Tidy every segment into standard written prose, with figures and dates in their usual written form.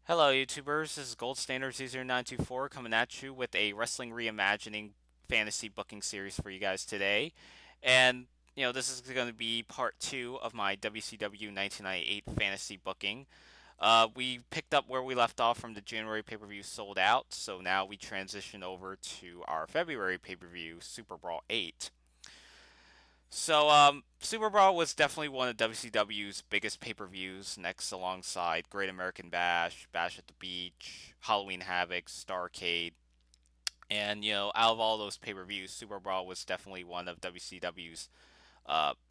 Hello, YouTubers. This is Gold Standard 0924 coming at you with a Wrestling Reimagining fantasy booking series for you guys today. And, this is going to be part two of my WCW 1998 fantasy booking. We picked up where we left off from the January pay per view sold out, so now we transition over to our February pay per view, Super Brawl 8. Super Brawl was definitely one of WCW's biggest pay-per-views, next alongside Great American Bash, Bash at the Beach, Halloween Havoc, Starrcade, and out of all those pay-per-views, Super Brawl was definitely one of WCW's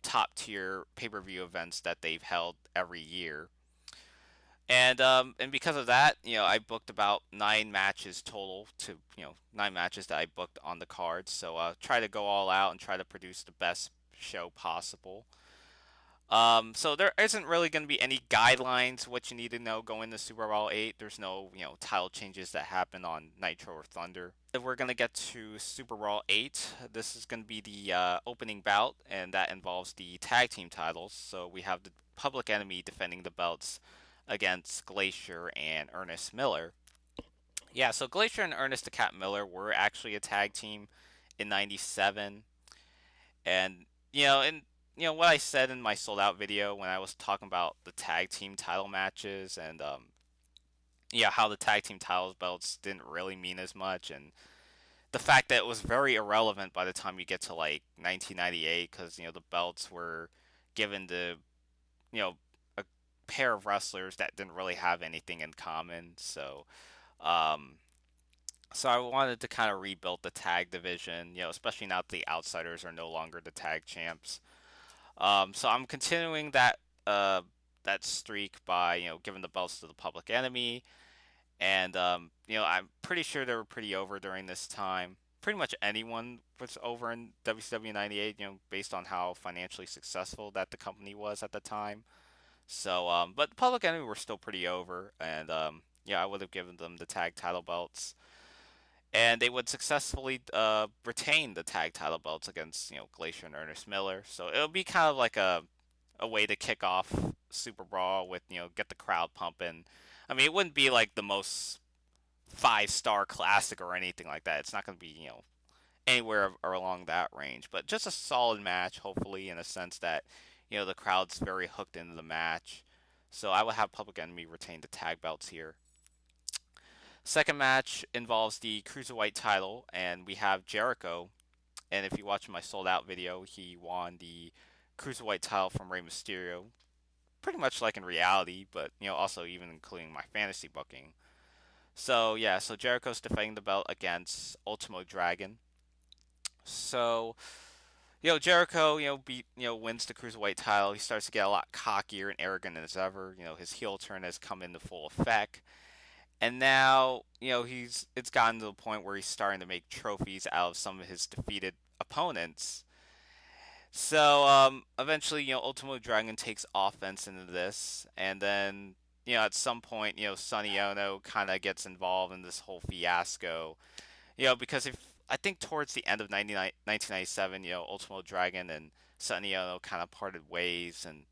top-tier pay-per-view events that they've held every year. And because of that, I booked about 9 matches total to 9 matches that I booked on the card. So try to go all out and try to produce the best show possible. So there isn't really going to be any guidelines what you need to know going to Super Bowl 8. There's no title changes that happen on Nitro or Thunder. If we're going to get to Super Bowl 8, this is going to be the opening bout, and that involves the tag team titles. So we have the Public Enemy defending the belts against Glacier and Ernest Miller. Yeah, so Glacier and Ernest the Cat Miller were actually a tag team in '97, and what I said in my sold out video when I was talking about the tag team title matches and yeah, how the tag team titles belts didn't really mean as much, and the fact that it was very irrelevant by the time you get to like 1998 because the belts were given to you know a pair of wrestlers that didn't really have anything in common. Um, so I wanted to kind of rebuild the tag division, especially now that the outsiders are no longer the tag champs. So I'm continuing that streak by giving the belts to the Public Enemy, and I'm pretty sure they were pretty over during this time. Pretty much anyone was over in WCW '98, based on how financially successful that the company was at the time. But the Public Enemy were still pretty over, and yeah, I would have given them the tag title belts, and they would successfully retain the tag title belts against Glacier and Ernest Miller. So it'll be kind of like a way to kick off Super Brawl with get the crowd pumping. I mean, it wouldn't be like the most 5-star classic or anything like that. It's not going to be anywhere along that range, but just a solid match, hopefully, in a sense that the crowd's very hooked into the match. So I would have Public Enemy retain the tag belts here. Second match involves the Cruiserweight title, and we have Jericho. And if you watch my sold out video, he won the Cruiserweight title from Rey Mysterio, pretty much like in reality, but also even including my fantasy booking. So yeah, so Jericho's defending the belt against Ultimo Dragon. So Jericho, beat, wins the cruiserweight title. He starts to get a lot cockier and arrogant as ever. His heel turn has come into full effect, and now it's gotten to the point where he's starting to make trophies out of some of his defeated opponents. So eventually, Ultimo Dragon takes offense into this, and then at some point, Sonny Ono kind of gets involved in this whole fiasco. Because if I think towards the end of 1997, Ultimo Dragon and Sonny Ono kind of parted ways, and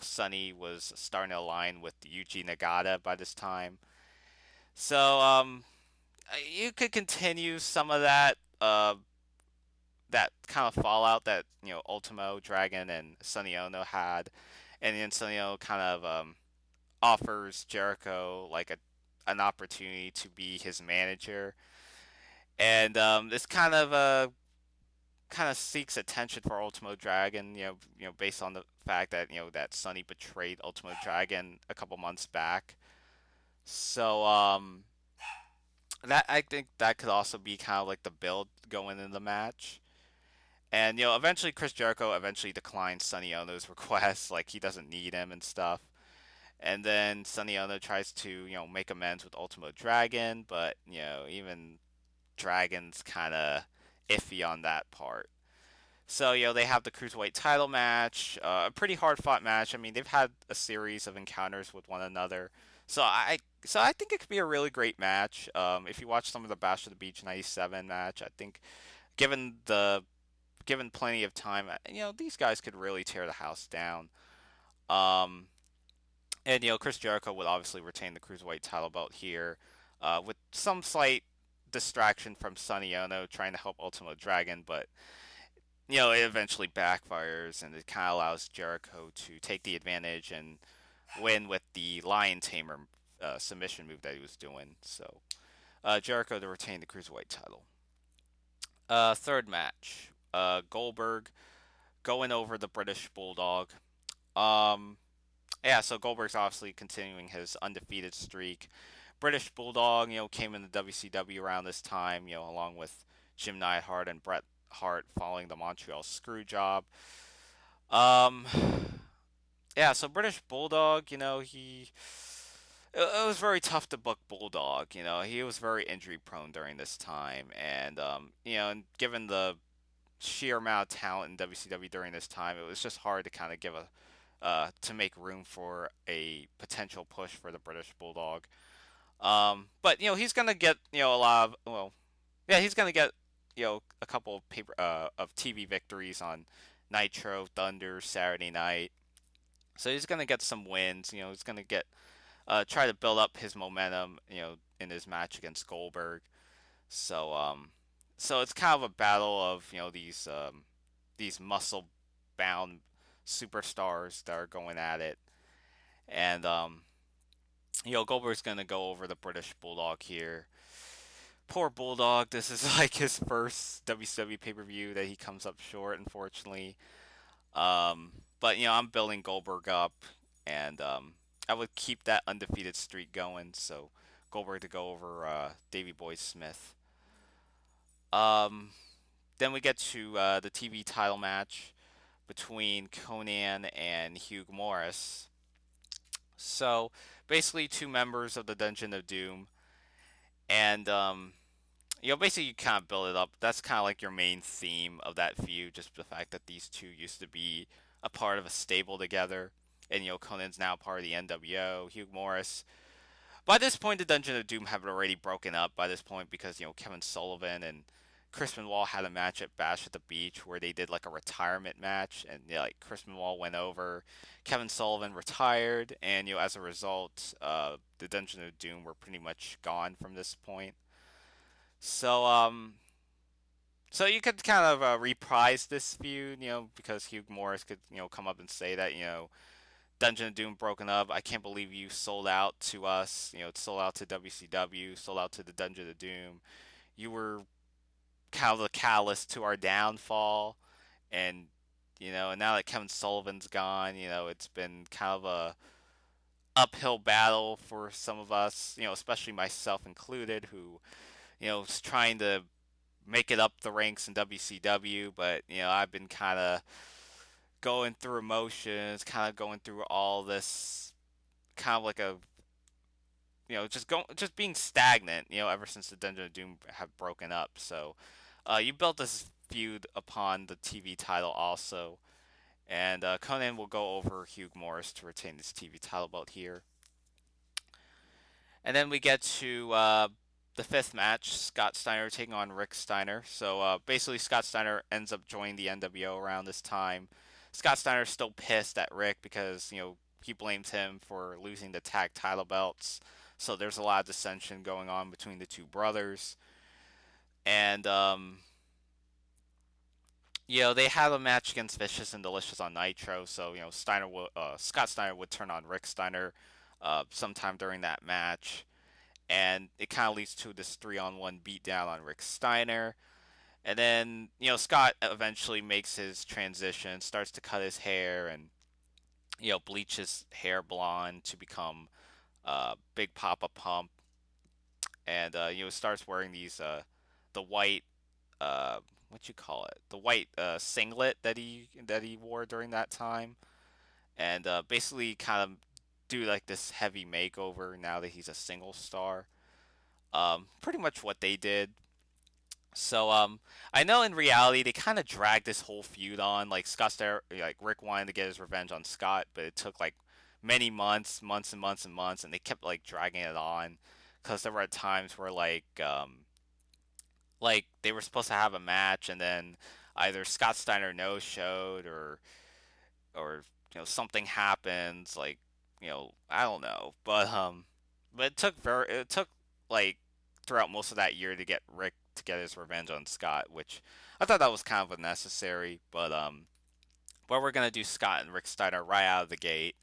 Sonny was starting to align with Yuji Nagata by this time. So you could continue some of that kind of fallout that Ultimo Dragon and Sonny Ono had, and then Sonny Ono kind of offers Jericho like an opportunity to be his manager, and this kind of seeks attention for Ultimo Dragon, based on the fact that that Sonny betrayed Ultimo Dragon a couple months back. So that I think that could also be kind of like the build going in the match. And eventually Chris Jericho eventually declines Sonny Ono's request, like he doesn't need him and stuff. And then Sonny Ono tries to make amends with Ultimo Dragon, but even Dragon's kind of iffy on that part. So they have the cruiserweight title match, a pretty hard fought match. I mean they've had a series of encounters with one another, so I think it could be a really great match. If you watch some of the Bash of the Beach '97 match, I think given given plenty of time, these guys could really tear the house down. Um, And Chris Jericho would obviously retain the cruiserweight title belt here, with some slight distraction from Sonny Ono trying to help Ultimo Dragon, but it eventually backfires, and it kind of allows Jericho to take the advantage and win with the Lion Tamer submission move that he was doing. So Jericho to retain the cruiserweight title. Third match, Goldberg going over the British Bulldog. Um, yeah, so Goldberg's obviously continuing his undefeated streak. British Bulldog, came in the WCW around this time, along with Jim Neidhart and Bret Hart following the Montreal Screwjob. Um, yeah, so British Bulldog, it was very tough to book Bulldog. He was very injury prone during this time, and and given the sheer amount of talent in WCW during this time, it was just hard to kind of give a to make room for a potential push for the British Bulldog. But he's gonna get a lot of yeah, he's gonna get a couple of of TV victories on Nitro, Thunder, Saturday Night. So he's gonna get some wins. He's gonna get try to build up his momentum. In his match against Goldberg. So so it's kind of a battle of these muscle bound superstars that are going at it, and Goldberg's gonna go over the British Bulldog here. Poor Bulldog. This is like his first WCW pay per view that he comes up short, unfortunately. But I'm building Goldberg up, and I would keep that undefeated streak going. So Goldberg to go over Davey Boy Smith. Um, then we get to the TV title match between Conan and Hugh Morris. So basically, two members of the Dungeon of Doom, and basically you kind of build it up. That's kind of like your main theme of that feud, just the fact that these two used to be a part of a stable together, and Conan's now part of the NWO. Hugh Morris. By this point, the Dungeon of Doom have already broken up. By this point, because Kevin Sullivan and Chris Benoit had a match at Bash at the Beach where they did like a retirement match, and like Chris Benoit went over, Kevin Sullivan retired, and as a result, the Dungeon of Doom were pretty much gone from this point. So so you could kind of reprise this feud, because Hugh Morris could come up and say that Dungeon of Doom broken up. I can't believe you sold out to us. Sold out to WCW, sold out to the Dungeon of Doom. You were kind of the catalyst to our downfall, and and now that Kevin Sullivan's gone, it's been kind of a uphill battle for some of us, especially myself included, who is trying to make it up the ranks in WCW, but I've been kind of going through emotions, kind of going through all this, kind of like a just being stagnant, ever since the Dungeon of Doom have broken up. So you built this feud upon the TV title also, and Conan will go over Hugh Morris to retain this TV title belt here. And then we get to the fifth match, Scott Steiner taking on Rick Steiner. So basically, Scott Steiner ends up joining the NWO around this time. Scott Steiner's still pissed at Rick because he blames him for losing the tag title belts. So there's a lot of dissension going on between the two brothers, and they have a match against Vicious and Delicious on Nitro. So Scott Steiner would turn on Rick Steiner sometime during that match, and it kind of leads to this 3-on-1 beatdown on Rick Steiner. And then, Scott eventually makes his transition, starts to cut his hair, and, bleach his hair blonde to become Big Papa Pump. And, starts wearing these, the white, what you call it? The white singlet that he wore during that time. And basically kind of do like this heavy makeover now that he's a single star. Pretty much what they did. So I know in reality they kind of dragged this whole feud on. Like like Rick wanted to get his revenge on Scott, but it took like many months, months and months and months, and they kept like dragging it on because there were times where like they were supposed to have a match, and then either Scott Steiner no showed, or something happens, like I don't know, but it took like throughout most of that year to get Rick to get his revenge on Scott, which I thought that was kind of unnecessary. But we're gonna do Scott and Rick Steiner right out of the gate.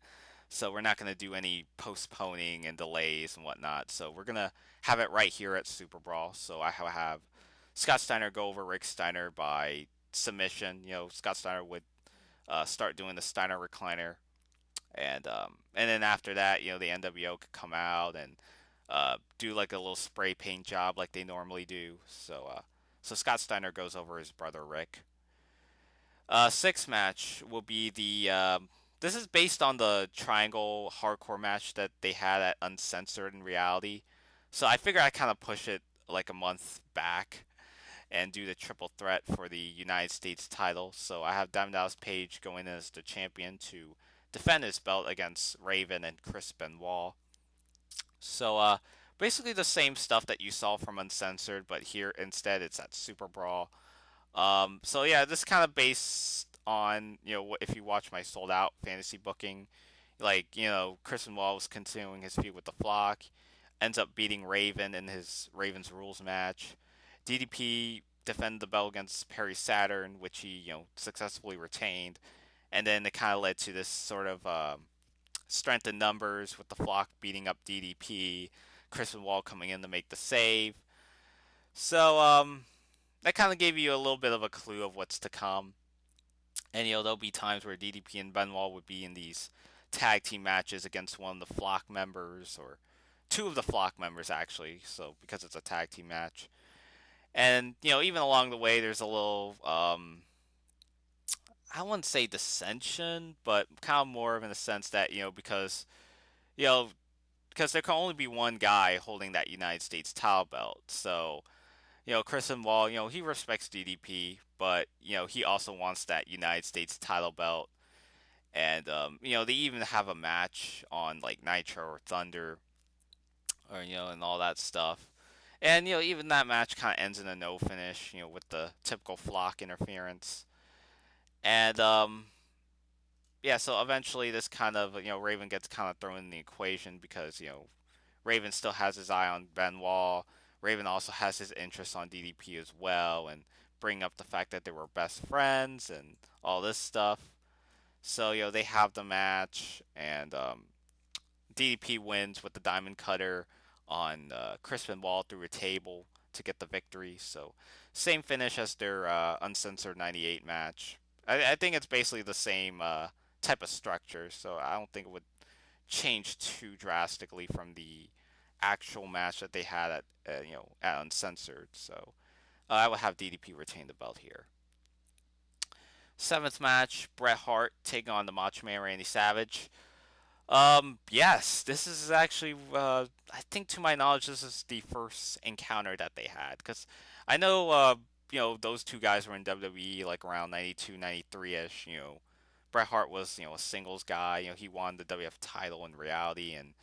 So we're not gonna do any postponing and delays and whatnot. So we're gonna have it right here at Super Brawl. So I have Scott Steiner go over Rick Steiner by submission. Scott Steiner would start doing the Steiner recliner, and then after that, the NWO could come out and do like a little spray paint job like they normally do. So Scott Steiner goes over his brother Rick. Sixth match will be the. This is based on the Triangle Hardcore match that they had at Uncensored in reality. So I figure I kind of push it like a month back and do the triple threat for the United States title. So I have Diamond Dallas Page going in as the champion to defend his belt against Raven and Chris Benoit. So basically the same stuff that you saw from Uncensored, but here instead it's at Super Brawl. So yeah, this kind of based on if you watch my sold out fantasy booking, like Chris Benoit was continuing his feud with the Flock, ends up beating Raven in his Raven's Rules match. DDP defended the belt against Perry Saturn, which he successfully retained, and then it kind of led to this sort of strength in numbers with the Flock beating up DDP, Chris Benoit coming in to make the save. So that kind of gave you a little bit of a clue of what's to come. And there'll be times where DDP and Benoit would be in these tag team matches against one of the Flock members or two of the Flock members actually. So because it's a tag team match, and even along the way, there's a little I wouldn't say dissension, but kind of more of in the sense that you know because there can only be one guy holding that United States title belt. So Chris Benoit, he respects DDP, but he also wants that United States title belt. And they even have a match on like Nitro or Thunder, or and all that stuff. And even that match kind of ends in a no finish, with the typical Flock interference. And yeah, so eventually this kind of Raven gets kind of thrown in the equation because Raven still has his eye on Benoit. Raven also has his interest on DDP as well, and bring up the fact that they were best friends and all this stuff. So they have the match, and DDP wins with the Diamond Cutter on Chris Benoit through a table to get the victory. So same finish as their uncensored '98 match. I think it's basically the same type of structure, so I don't think it would change too drastically from the actual match that they had at Uncensored. So I would have DDP retain the belt here. Seventh match, Bret Hart taking on the Macho Man Randy Savage. Yes, this is actually, I think to my knowledge, this is the first encounter that they had. Because I know, those two guys were in WWE like around 92, 93 ish. Bret Hart was, a singles guy. He won the WF title in reality, and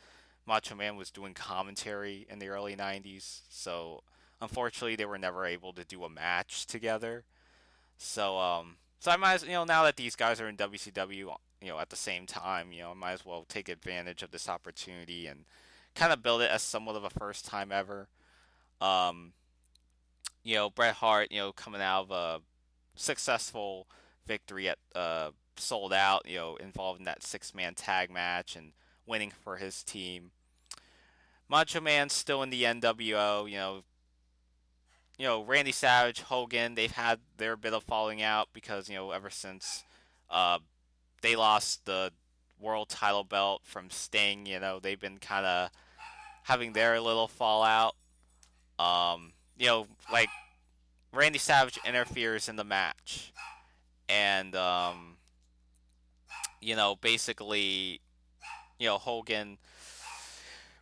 Macho Man was doing commentary in the early 90s. So unfortunately, they were never able to do a match together. So I might as now that these guys are in WCW, at the same time, I might as well take advantage of this opportunity and kind of build it as somewhat of a first time ever. Um, Bret Hart, coming out of a successful victory at Sold Out, involved in that 6-man tag match and winning for his team. Macho Man still in the NWO, Randy Savage, Hogan, they've had their bit of falling out because, ever since uh, they lost the world title belt from Sting, they've been kind of having their little fallout. Like Randy Savage interferes in the match, and basically, Hogan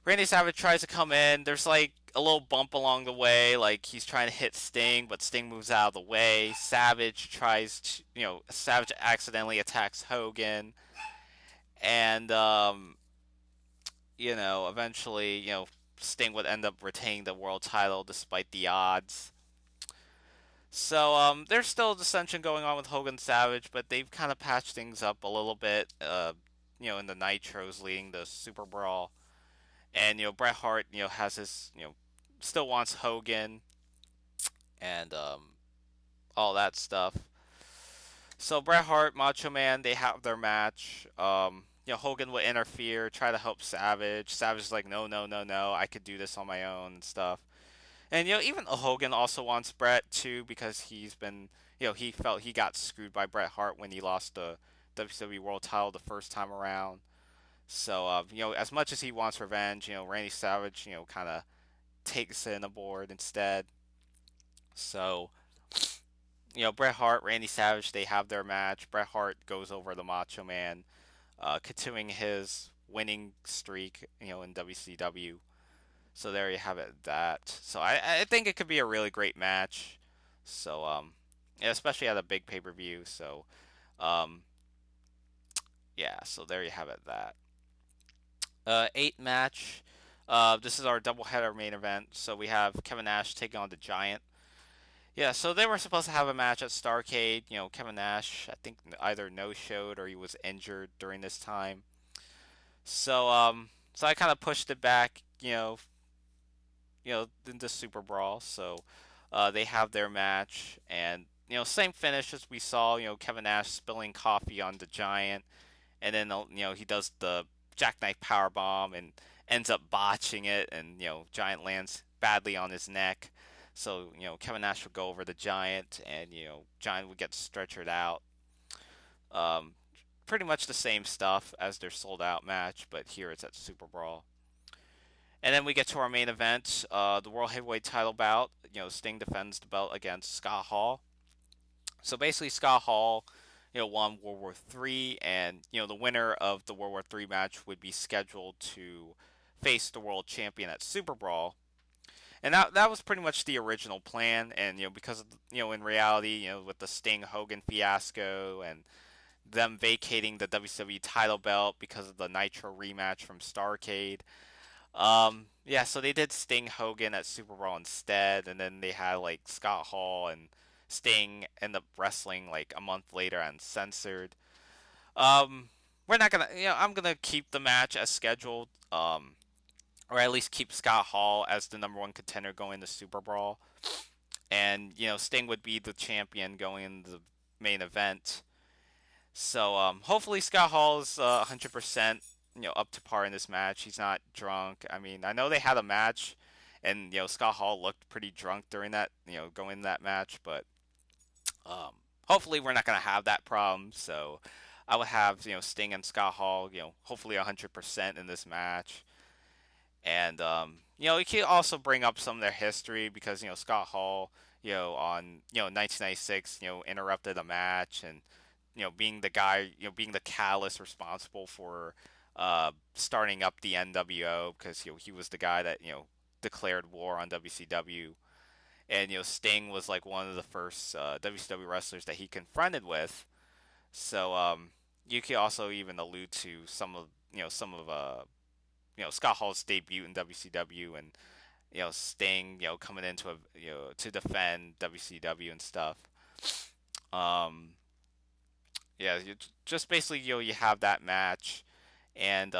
Randy Savage tries to come in. There's like a little bump along the way, like he's trying to hit Sting, but Sting moves out of the way. Savage accidentally attacks Hogan, and eventually, Sting would end up retaining the world title despite the odds. So there's still dissension going on with Hogan Savage, but they've kind of patched things up a little bit. in the Nitros leading the Super Brawl. And Bret Hart has his still wants Hogan and all that stuff. So Bret Hart, Macho Man, they have their match. Hogan would interfere, try to help Savage. Savage is like, no, no, no, no, I could do this on my own and stuff. And even Hogan also wants Bret too because he's been, he felt he got screwed by Bret Hart when he lost the WWE World Title the first time around. So as much as he wants revenge, Randy Savage, kind of takes it aboard instead. So Bret Hart, Randy Savage, they have their match. Bret Hart goes over the Macho Man, continuing his winning streak, in WCW. So there you have it. So I think it could be a really great match. So yeah, especially at a big pay per view. So um, yeah. So there you have it. Eight match. This is our doubleheader main event. So we have Kevin Nash taking on the Giant. Yeah, so they were supposed to have a match at Starrcade. Kevin Nash, I think either no showed or he was injured during this time. So I kind of pushed it back. Into Super Brawl. So they have their match, and same finish as we saw. Kevin Nash spilling coffee on the Giant, and then he does the jackknife power bomb and ends up botching it, and Giant lands badly on his neck. So Kevin Nash would go over the Giant, and Giant would get stretchered out. Um, Pretty much the same stuff as their sold out match, but here it's at Super Brawl. And then we get to our main event, the World Heavyweight Title bout. Sting defends the belt against Scott Hall. So basically, Scott Hall, won World War III, and the winner of the World War III match would be scheduled to face the world champion at Super Brawl. And that was pretty much the original plan. And because of, in reality, with the Sting Hogan fiasco and them vacating the WCW title belt because of the Nitro rematch from Starrcade. Yeah, so they did Sting Hogan at Super Brawl instead, and then they had like Scott Hall and Sting end up wrestling like a month later uncensored. Um, we're not gonna, I'm gonna keep the match as scheduled, or at least keep Scott Hall as the number one contender going to Super Brawl, and Sting would be the champion going into the main event. So hopefully Scott Hall is 100% up to par in this match. He's not drunk. I mean, I know they had a match, and Scott Hall looked pretty drunk during that going in that match, but um, hopefully we're not gonna have that problem. So I would have Sting and Scott Hall hopefully 100% in this match, and you can also bring up some of their history because Scott Hall on 1996 interrupted a match and being the guy, being the catalyst responsible for starting up the NWO because he was the guy that declared war on WCW, and Sting was like one of the first WCW wrestlers that he confronted with. So you could also even allude to some of Scott Hall's debut in WCW and Sting coming into a to defend WCW and stuff. Um, yeah, just basically you have that match, and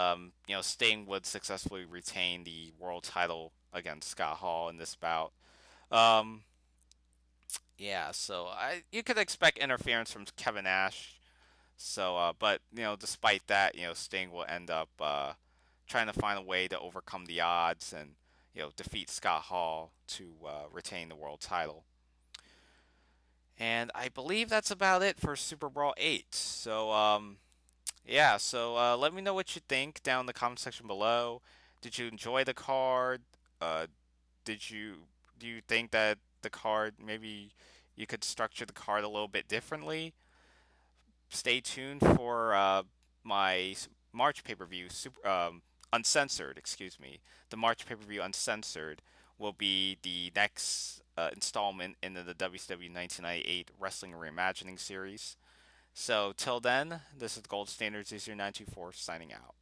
Sting would successfully retain the world title against Scott Hall in this bout. Um, yeah, so you could expect interference from Kevin Nash. So, but despite that, Sting will end up trying to find a way to overcome the odds and defeat Scott Hall to retain the world title. And I believe that's about it for Super Brawl 8. So, yeah, so let me know what you think down in the comment section below. Did you enjoy the card? Uh, did you do you think that the card maybe you could structure the card a little bit differently? Stay tuned for my March pay per view, uncensored. Excuse me, the March pay per view uncensored will be the next installment in the WCW 1998 Wrestling Reimagining series. So till then, this is Gold Standard 00924 signing out.